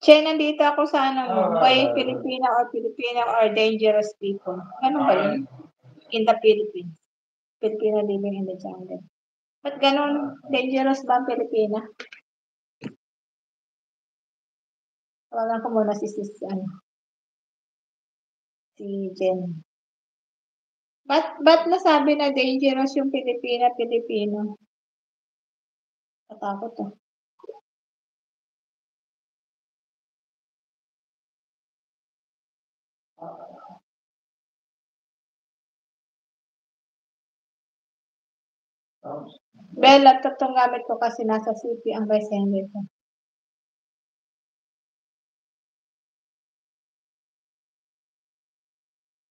Che, nandito ako sa ano mo, Buhay Filipina or Dangerous People. Ano ba yun? In the Philippines. Filipino living in the jungle. Ba't ganun? Dangerous ba ang Pilipina? Tawagan ko muna si Jen. Ba't nasabi na dangerous yung Pilipino? Katakot to. Bell, laptop tong gamit ko kasi nasa city ang messenger ko.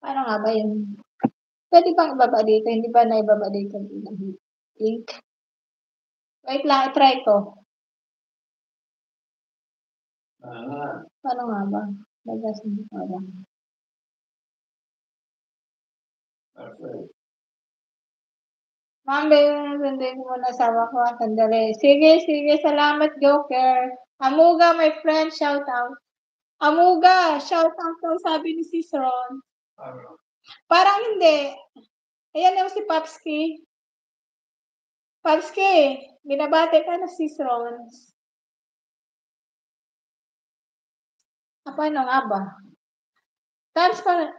Paano nga ba yun? Pwede bang ibaba dito? Hindi ba naibaba dito yung link? Wait lang, try ko. Paano nga ba? Nagasin ko lang. Ma'am, sundin mo na sawa ko. Sandali. Sige, salamat, Joker. Amuga, my friend, shout out. Amuga, shout out daw, sabi ni Sis Ron. Parang hindi. Ayan yung si Papski. Papski, binabate ka na Sis Ron. Paano nga ba? Transfer.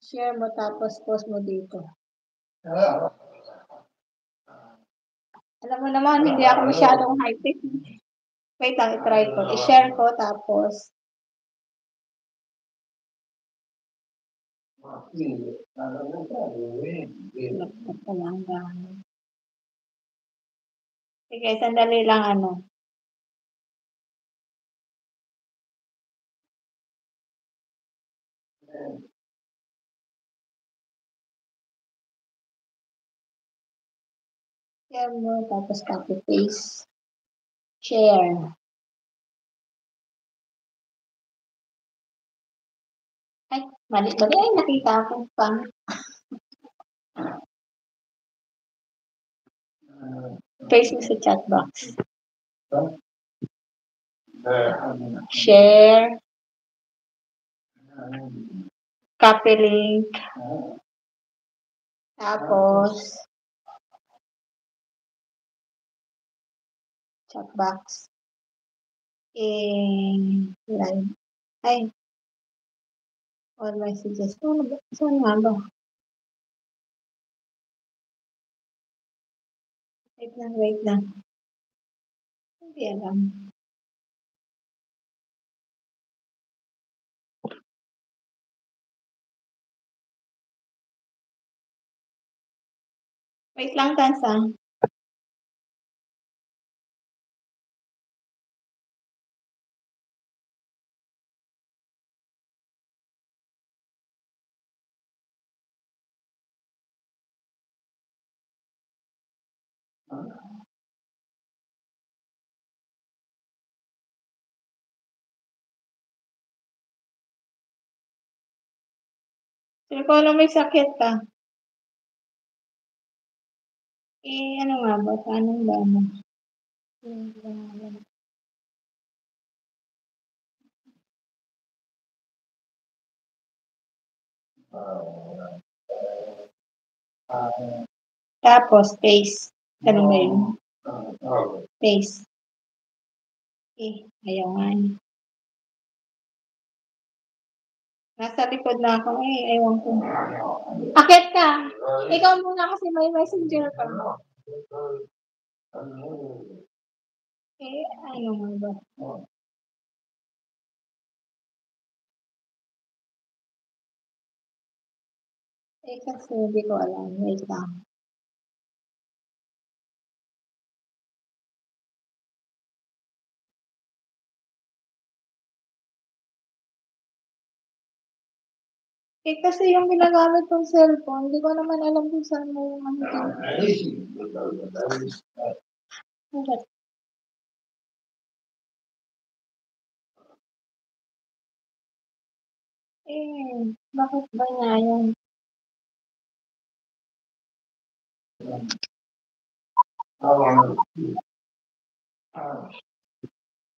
Share mo tapos post mo dito. Alam mo naman, hindi ako masyadong high-tech. Wait lang, i-try ko. I-share ko tapos. Sige, sandali lang ano. Share mo, tapos copy paste. Share. Ay, mali. Ay, nakita ko pa. Paste mo sa chat box. Share. Copy link. Tapos, chat box. Live. Ay. All messages. Saan nga ba? Wait lang. Hindi alam. Wait lang, Tansa. Sino ko alam may sakit ka? Ano nga ba? Paano ba? Tapos, paste. Ganun ba yun? Paste. Ayaw nga. Nasa likod na ako ewan ko. Akit ka! Ikaw muna kasi may messenger ka. Ano nga ba? Kasi hindi ko alam. Wait lang. Kasi yung ginagamit kong cellphone, hindi ko naman alam kung saan mo yung ano. Bakit ba nga yun?